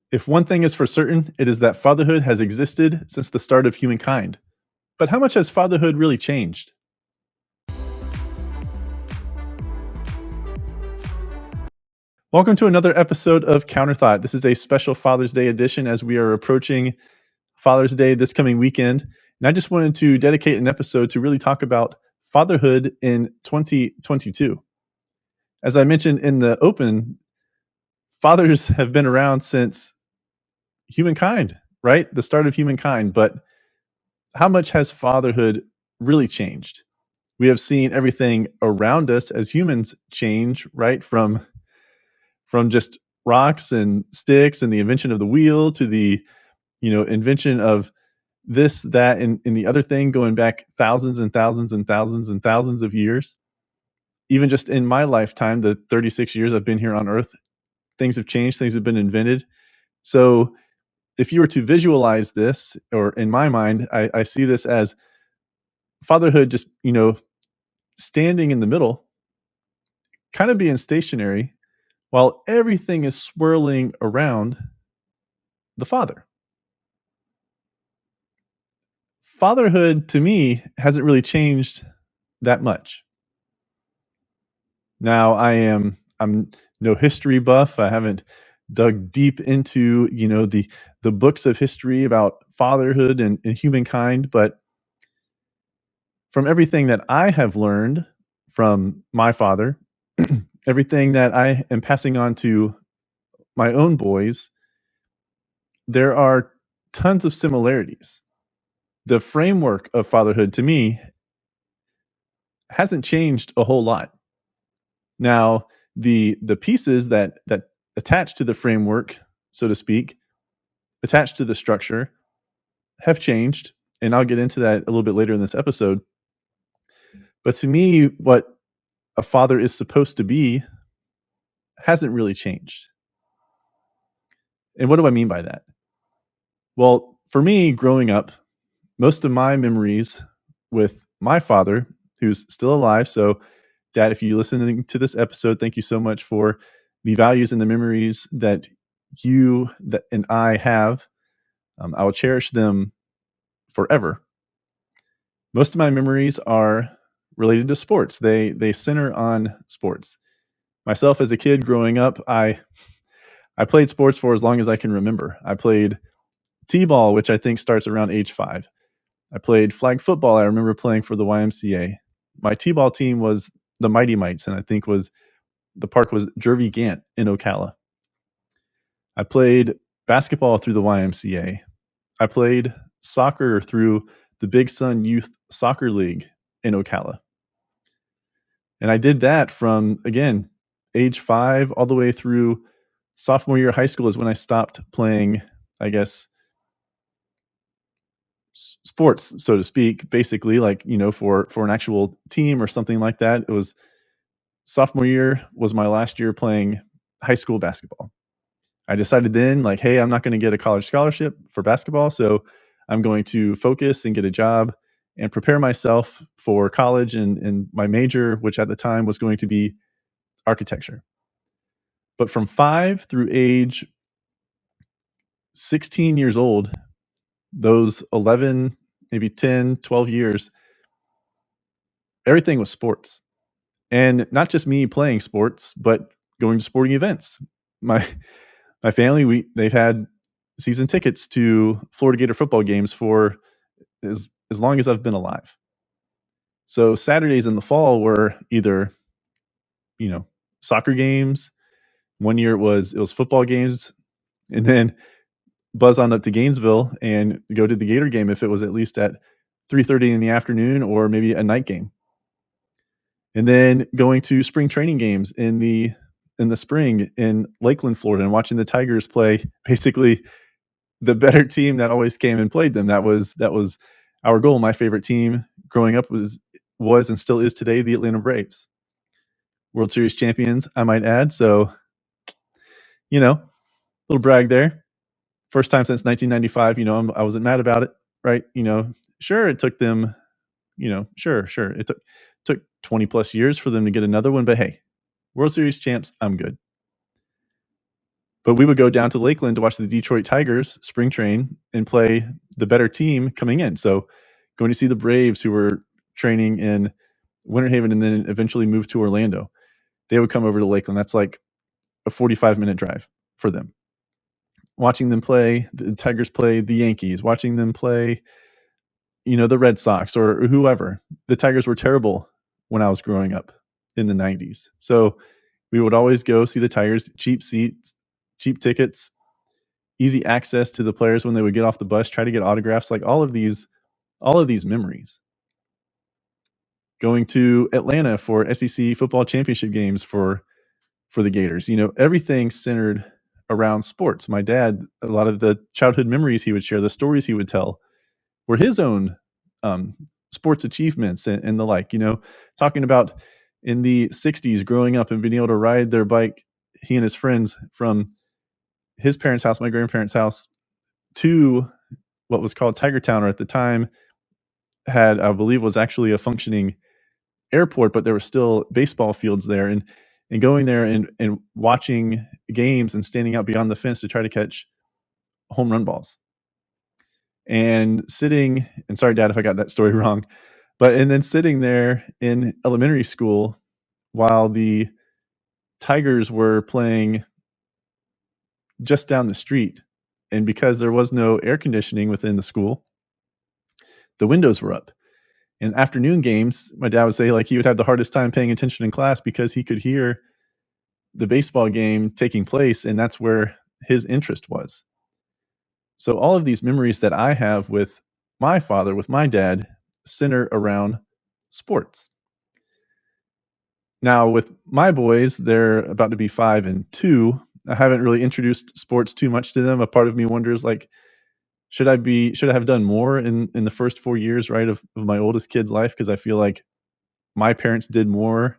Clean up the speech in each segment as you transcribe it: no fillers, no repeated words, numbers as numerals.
If one thing is for certain, it is that fatherhood has existed since the start of humankind. But how much has fatherhood really changed? Welcome to another episode of Counterthought. This is a special Father's Day edition as we are approaching Father's Day this coming weekend. And I just wanted to dedicate an episode to really talk about fatherhood in 2022. As I mentioned in the open, fathers have been around since humankind, right? The start of humankind. But how much has fatherhood really changed? We have seen everything around us as humans change, right? From just rocks and sticks and the invention of the wheel to the, invention of this, that, and the other thing going back thousands and thousands and thousands and thousands of years. Even just in my lifetime, the 36 years I've been here on Earth, things have changed, things have been invented. So if you were to visualize this, or in my mind, I see this as fatherhood just, standing in the middle, kind of being stationary while everything is swirling around the father. Fatherhood to me hasn't really changed that much. Now I'm no history buff. I haven't dug deep into, the books of history about fatherhood and humankind, but from everything that I have learned from my father, everything that I am passing on to my own boys, there are tons of similarities. The framework of fatherhood to me hasn't changed a whole lot. Now, the pieces that attach to the framework, so to speak, attached to the structure have changed, and I'll get into that a little bit later in this episode. But to me, what a father is supposed to be hasn't really changed. And what do I mean by that? Well, for me, growing up, most of my memories with my father, who's still alive. So, Dad, if you're listening to this episode, thank you so much for the values and the memories that and I have. I will cherish them forever. Most of my memories are related to sports. They center on sports. Myself as a kid growing up, I played sports for as long as I can remember. I played t-ball, which I think starts around age 5. I played flag football. I remember playing for the YMCA. My t-ball team was the Mighty Mites, and I think was the park was Jervy Gant in Ocala. I played basketball through the YMCA. I played soccer through the Big Sun Youth Soccer League in Ocala. And I did that from, again, age 5 all the way through sophomore year of high school is when I stopped playing, I guess, sports, so to speak, basically, like, for an actual team or something like that. It was sophomore year was my last year playing high school basketball. I decided then, like, hey, I'm not going to get a college scholarship for basketball, so I'm going to focus and get a job and prepare myself for college and my major, which at the time was going to be architecture. But from 5 through age 16 years old, those 11, maybe 10, 12 years, everything was sports. And not just me playing sports, but going to sporting events. My my family, they've had season tickets to Florida Gator football games for as long as I've been alive. So Saturdays in the fall were either, you know, soccer games. One year it was football games, and then buzz on up to Gainesville and go to the Gator game if it was at least at 3:30 in the afternoon or maybe a night game. And then going to spring training games in the spring in Lakeland, Florida, and watching the Tigers play basically the better team that always came and played them. That was our goal. My favorite team growing up was and still is today the Atlanta Braves. World Series champions, I might add. So, little brag there. First time since 1995. I wasn't mad about it, right? Sure, it took them, sure, it took 20 plus years for them to get another one, but hey, World Series champs, I'm good. But we would go down to Lakeland to watch the Detroit Tigers spring train and play the better team coming in. So going to see the Braves who were training in Winter Haven and then eventually moved to Orlando. They would come over to Lakeland. That's like a 45-minute drive for them. Watching them play, the Tigers play the Yankees, watching them play, the Red Sox or whoever. The Tigers were terrible when I was growing up in the 90s. So we would always go see the Tigers, cheap seats, cheap tickets, easy access to the players when they would get off the bus, try to get autographs, like all of these memories. Going to Atlanta for SEC football championship games for the Gators. Everything centered around sports. My dad, a lot of the childhood memories he would share, the stories he would tell were his own um, sports achievements and the like. Talking about in the 60s growing up and being able to ride their bike, he and his friends from his parents' house, my grandparents' house, to what was called Tiger Town, or at the time had, I believe, was actually a functioning airport, but there were still baseball fields there, and going there and watching games and standing out beyond the fence to try to catch home run balls. And sitting, and sorry, Dad, if I got that story wrong, but and then sitting there in elementary school while the Tigers were playing just down the street. And because there was no air conditioning within the school, the windows were up. In afternoon games, my dad would say like he would have the hardest time paying attention in class because he could hear the baseball game taking place, and that's where his interest was. So all of these memories that I have with my father, with my dad, center around sports. Now with my boys, they're about to be 5 and 2. I haven't really introduced sports too much to them. A part of me wonders like, should I have done more in the first 4 years, right, of my oldest kid's life? Because I feel like my parents did more,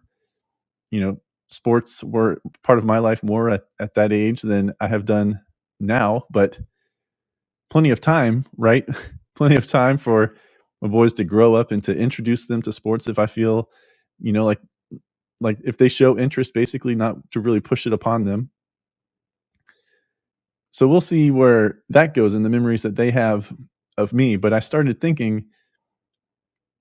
you know, sports were part of my life more at that age than I have done now, but plenty of time, right? Plenty of time for my boys to grow up and to introduce them to sports if I feel, like if they show interest, basically not to really push it upon them. So we'll see where that goes in the memories that they have of me. But I started thinking,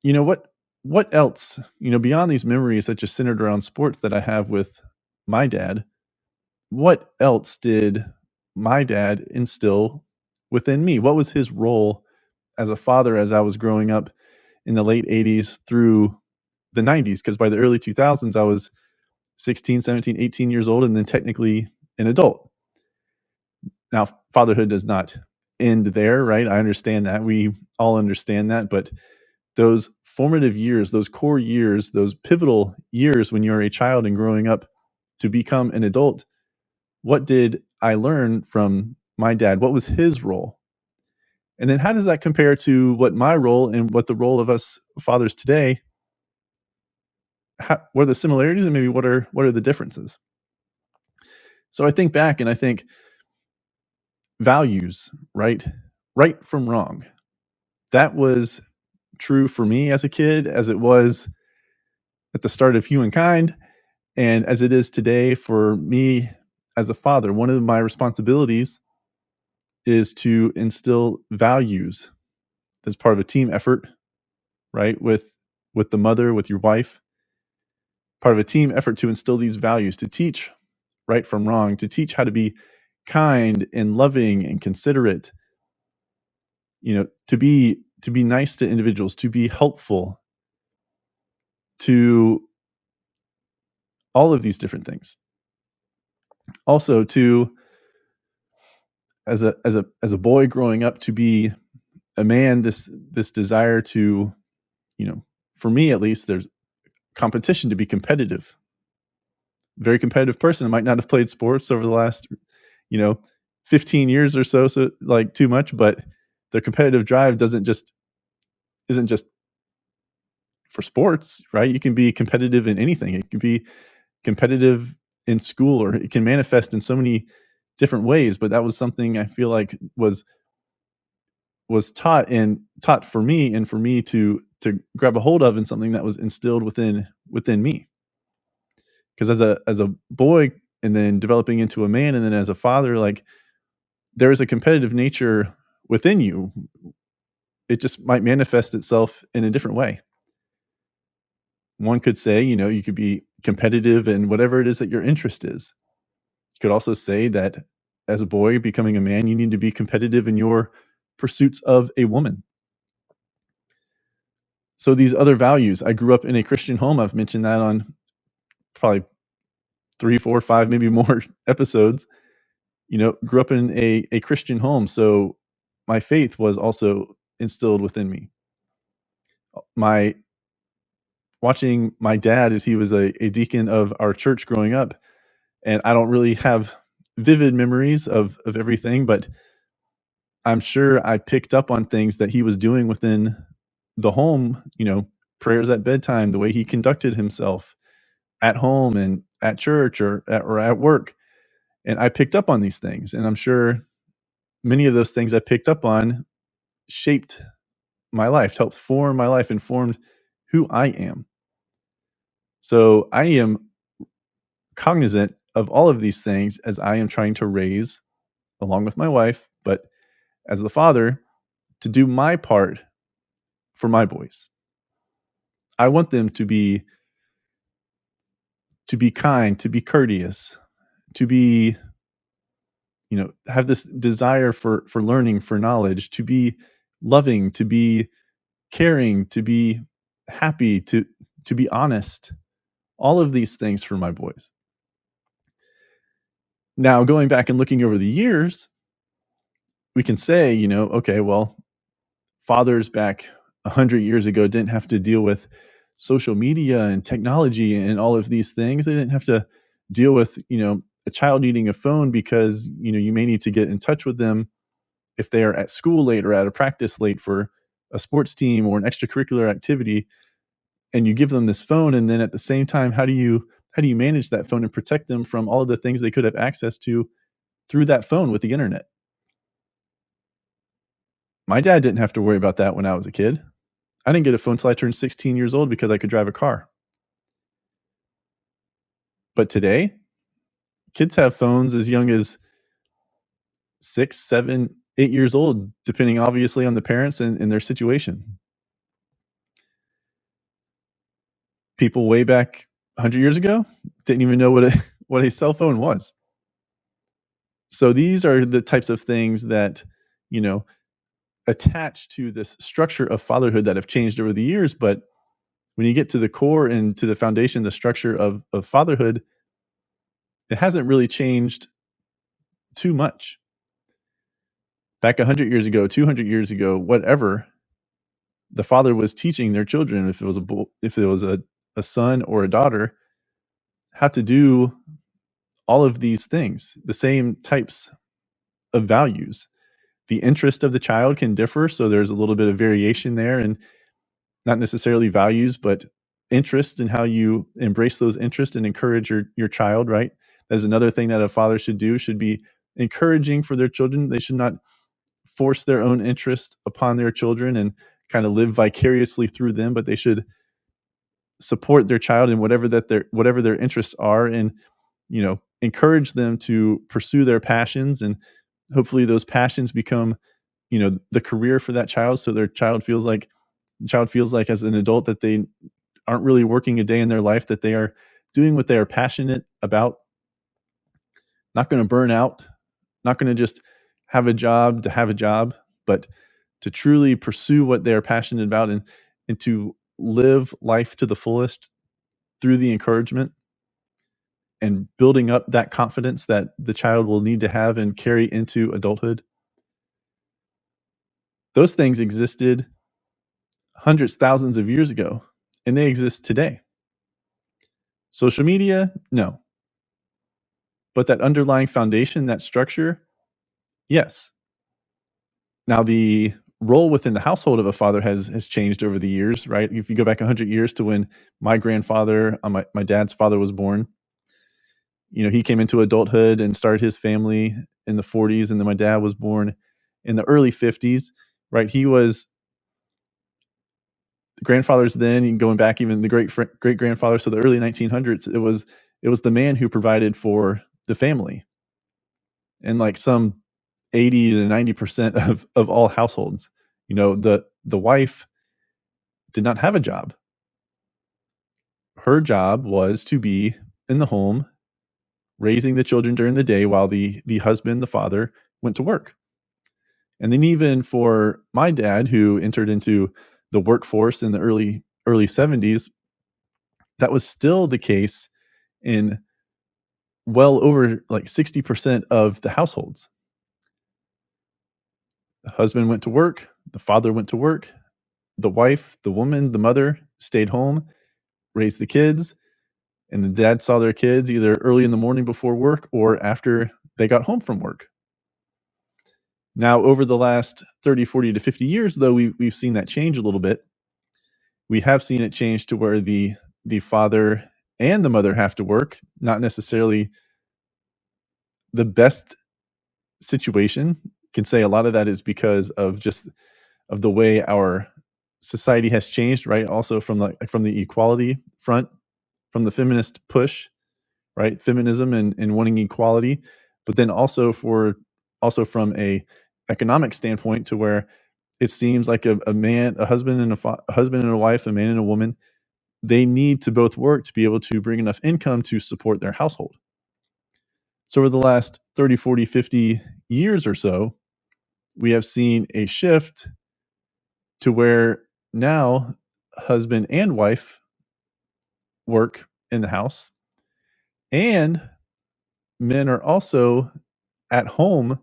what else, beyond these memories that just centered around sports that I have with my dad, what else did my dad instill within me? What was his role as a father as I was growing up in the late 80s through the 90s? Because by the early 2000s, I was 16, 17, 18 years old, and then technically an adult. Now, fatherhood does not end there, right? I understand that. We all understand that. But those formative years, those core years, those pivotal years when you're a child and growing up to become an adult, what did I learn from my dad? What was his role? And then how does that compare to what my role and what the role of us fathers today? What are the similarities and maybe what are the differences? So I think back and I think values, right? Right from wrong. That was true for me as a kid, as it was at the start of humankind, and as it is today for me as a father. One of my responsibilities is to instill values as part of a team effort, right? With the mother, with your wife, part of a team effort to instill these values, to teach right from wrong, to teach how to be kind and loving and considerate, to be nice to individuals, to be helpful, to all of these different things. Also to as a boy growing up to be a man, this desire to, you know, for me at least, there's competition, to be competitive. Very competitive person. I might not have played sports over the last, you know, 15 years or so like too much, but the competitive drive isn't just for sports, right? You can be competitive in anything. It can be competitive in school, or it can manifest in so many different ways. But that was something I feel like was taught for me, and for me to grab a hold of, and something that was instilled within me. Because as a boy and then developing into a man, and then as a father, like, there is a competitive nature within you. It just might manifest itself in a different way. One could say, you could be competitive in whatever it is that your interest is. You could also say that as a boy becoming a man, you need to be competitive in your pursuits of a woman. So these other values, I grew up in a Christian home. I've mentioned that on probably 3, 4, 5, maybe more episodes. Grew up in a Christian home. So my faith was also instilled within me. My Watching my dad as he was a deacon of our church growing up, and I don't really have vivid memories of everything, but I'm sure I picked up on things that he was doing within the home, prayers at bedtime, the way he conducted himself at home and at church or at work. And I picked up on these things. And I'm sure many of those things I picked up on shaped my life, helped form my life, and formed who I am. So I am cognizant of all of these things as I am trying to raise, along with my wife, but as the father, to do my part for my boys. I want them to be kind, to be courteous, to be, have this desire for learning, for knowledge, to be loving, to be caring, to be happy, to be honest. All of these things for my boys. Now, going back and looking over the years, we can say, okay, well, fathers back 100 years ago didn't have to deal with social media and technology and all of these things. They didn't have to deal with, a child needing a phone because, you may need to get in touch with them if they are at school late or at a practice late for a sports team or an extracurricular activity, and you give them this phone, and then at the same time, how do you manage that phone and protect them from all of the things they could have access to through that phone with the internet? My dad didn't have to worry about that when I was a kid. I didn't get a phone till I turned 16 years old because I could drive a car. But today, kids have phones as young as 6, 7, 8 years old, depending obviously on the parents and their situation. People way back 100 years ago didn't even know what a what a cell phone was. So these are the types of things that, you know, attach to this structure of fatherhood that have changed over the years. But when you get to the core and to the foundation, the structure of fatherhood, it hasn't really changed too much. Back 100 years ago, 200 years ago, whatever, the father was teaching their children, if it was if it was a son or a daughter, how to do all of these things, the same types of values. The interest of the child can differ, so there's a little bit of variation there, and not necessarily values, but interest and how you embrace those interests and encourage your child, right? That is another thing that a father should do, should be encouraging for their children. They should not force their own interest upon their children and kind of live vicariously through them, but they should support their child in whatever their interests are, and encourage them to pursue their passions, and hopefully those passions become the career for that child, so their child feels like as an adult that they aren't really working a day in their life, that they are doing what they are passionate about, not going to burn out, not going to just have a job to have a job, but to truly pursue what they are passionate about, and to live life to the fullest through the encouragement and building up that confidence that the child will need to have and carry into adulthood. Those things existed hundreds, thousands of years ago, and they exist today. Social media, no. But that underlying foundation, that structure, yes. Now the role within the household of a father has changed over the years, right? If you go back 100 years to when my grandfather, my dad's father was born, he came into adulthood and started his family in the 40s, and then my dad was born in the early 50s, right? He was the grandfathers then, and going back even the great grandfather, so the early 1900s, it was the man who provided for the family in like some 80 to 90% of all households. The wife did not have a job. Her job was to be in the home raising the children during the day while the husband, the father, went to work. And then even for my dad, who entered into the workforce in the early 70s, that was still the case in well over like 60% of the households. The husband went to work, the father went to work, the wife, the woman, the mother stayed home, raised the kids, and the dad saw their kids either early in the morning before work or after they got home from work. Now, over the last 30, 40 to 50 years, though, we've seen that change a little bit. We have seen it change to where the father and the mother have to work, not necessarily the best situation. Can say a lot of that is because of just of the way our society has changed, right? Also from the equality front, from the feminist push, right? Feminism and wanting equality, but then also from a economic standpoint to where it seems like a man, a husband and a husband and a wife, a man and a woman, they need to both work to be able to bring enough income to support their household. So over the last 30, 40, 50 years or so, we have seen a shift to where now husband and wife work in the house, and men are also at home,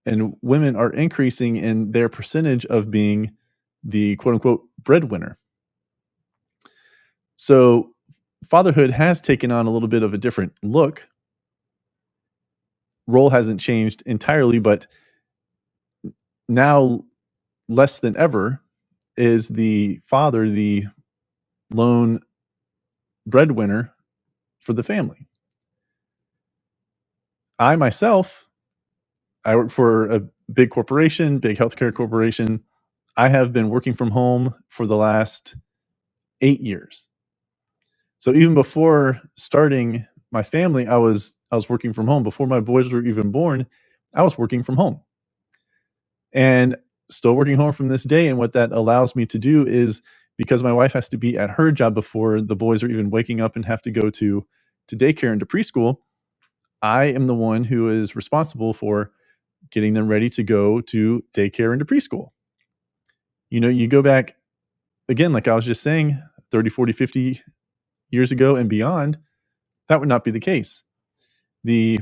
and women are increasing in their percentage of being the quote unquote breadwinner. So fatherhood has taken on a little bit of a different look. Role hasn't changed entirely, but now less than ever is the father the lone breadwinner for the family. I myself, I work for a big corporation, big healthcare corporation. I have been working from home for the last 8 years. So even before starting my family, I was working from home. Before my boys were even born, I was working from home. And still working home from this day. And what that allows me to do is, because my wife has to be at her job before the boys are even waking up and have to go to daycare and to preschool, I am the one who is responsible for getting them ready to go to daycare and to preschool. You go back again, like I was just saying, 30, 40, 50 years ago and beyond, that would not be the case. The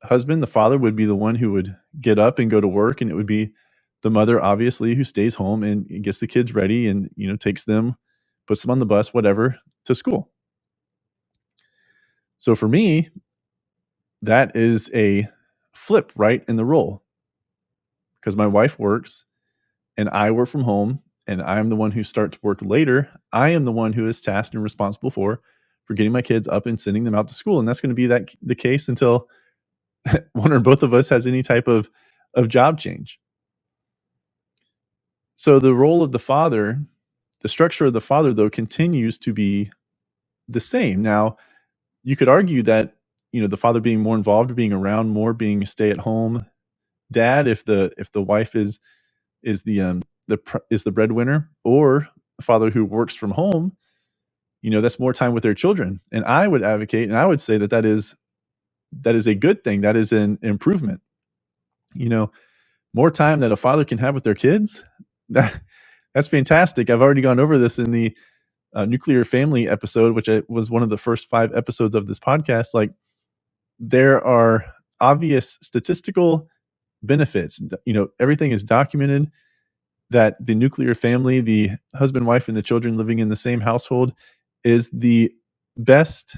husband, the father, would be the one who would get up and go to work, and it would be the mother, obviously, who stays home and gets the kids ready and takes them, puts them on the bus, whatever, to school. So for me, that is a flip right in the role, because my wife works and I work from home, and I am the one who starts work later. I am the one who is tasked and responsible for getting my kids up and sending them out to school, and that's going to be the case until one or both of us has any type of job change. So the role of the father, the structure of the father, though, continues to be the same. Now, you could argue that the father being more involved, being around more, being a stay at home dad, if the wife is the breadwinner, or a father who works from home, that's more time with their children. And I would advocate, and I would say that is a good thing. That is an improvement. You know, more time that a father can have with their kids. That that's fantastic. I've already gone over this in the nuclear family episode, which was one of the first 5 episodes of this podcast. Like, there are obvious statistical benefits. Everything is documented that the nuclear family, the husband, wife, and the children living in the same household, is the best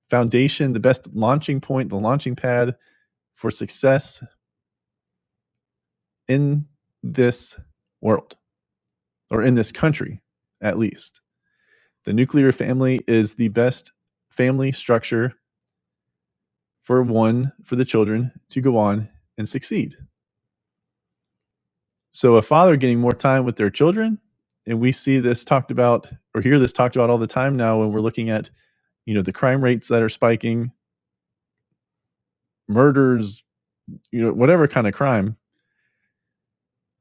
foundation, the best launching point, the launching pad for success in this world, or in this country, at least. The nuclear family is the best family structure for the children to go on and succeed. So a father getting more time with their children, and we see this talked about, or hear this talked about all the time now when we're looking at, the crime rates that are spiking, murders, whatever kind of crime,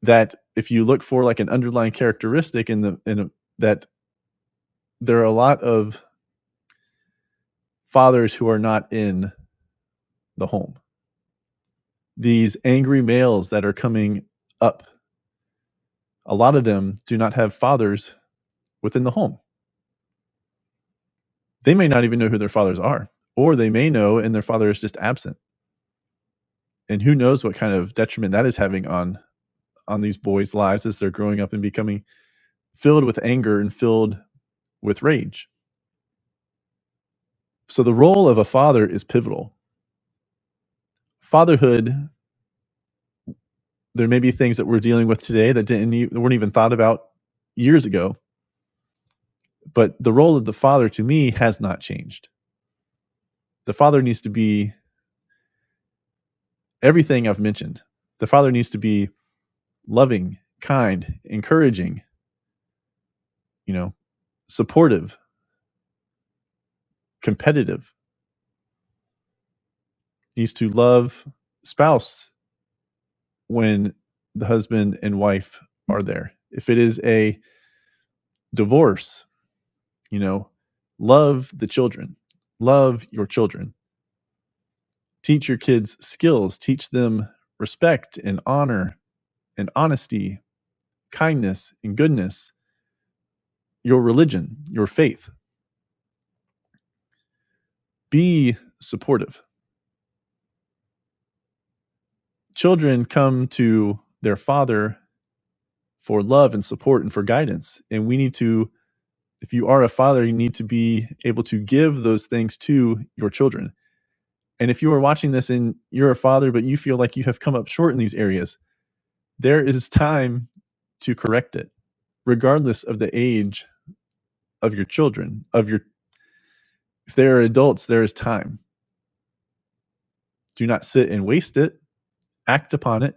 that if you look for like an underlying characteristic that there are a lot of fathers who are not in the home. These angry males that are coming up, a lot of them do not have fathers within the home. They may not even know who their fathers are, or they may know and their father is just absent. And who knows what kind of detriment that is having on these boys' lives as they're growing up and becoming filled with anger and filled with rage. So the role of a father is pivotal. Fatherhood, there may be things that we're dealing with today that weren't even thought about years ago, but the role of the father to me has not changed. The father needs to be everything I've mentioned. The father needs to be loving, kind, encouraging, you know, supportive, competitive. Needs to love spouse when the husband and wife are there. If it is a divorce, you know, love the children, love your children. Teach your kids skills, teach them respect and honor and honesty, kindness and goodness, your religion, your faith. Be supportive. Children come to their father for love and support and for guidance. And we need to, if you are a father, you need to be able to give those things to your children. And if you are watching this and you're a father, but you feel like you have come up short in these areas, there is time to correct it, regardless of the age of your children, if they are adults, there is time. Do not sit and waste it. Act upon it.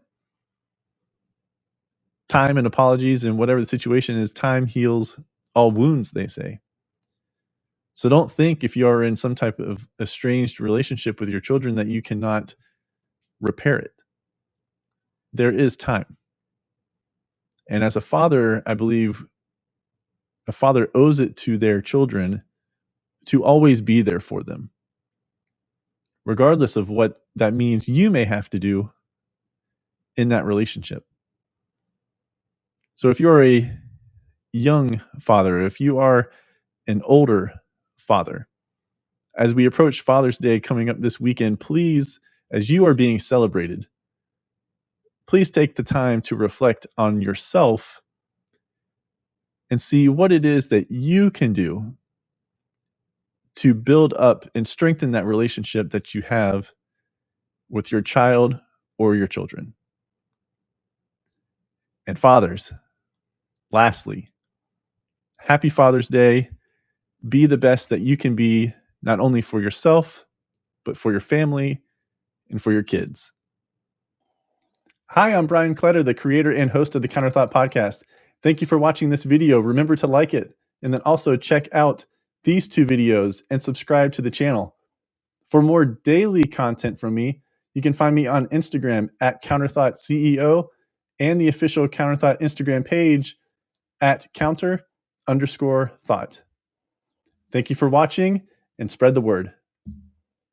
Time and apologies and whatever the situation is, time heals all wounds, they say. So don't think if you are in some type of estranged relationship with your children that you cannot repair it. There is time. And as a father, I believe a father owes it to their children to always be there for them, regardless of what that means you may have to do in that relationship. So if you're a young father, if you are an older father, as we approach Father's Day coming up this weekend, please, as you are being celebrated, please take the time to reflect on yourself and see what it is that you can do to build up and strengthen that relationship that you have with your child or your children. And fathers, lastly, happy Father's Day. Be the best that you can be, not only for yourself, but for your family and for your kids. Hi, I'm Brian Kletter, the creator and host of the Counterthought Podcast. Thank you for watching this video. Remember to like it, and then also check out these two videos and subscribe to the channel. For more daily content from me, you can find me on Instagram at Counterthought CEO and the official Counterthought Instagram page at counter_thought. Thank you for watching and spread the word.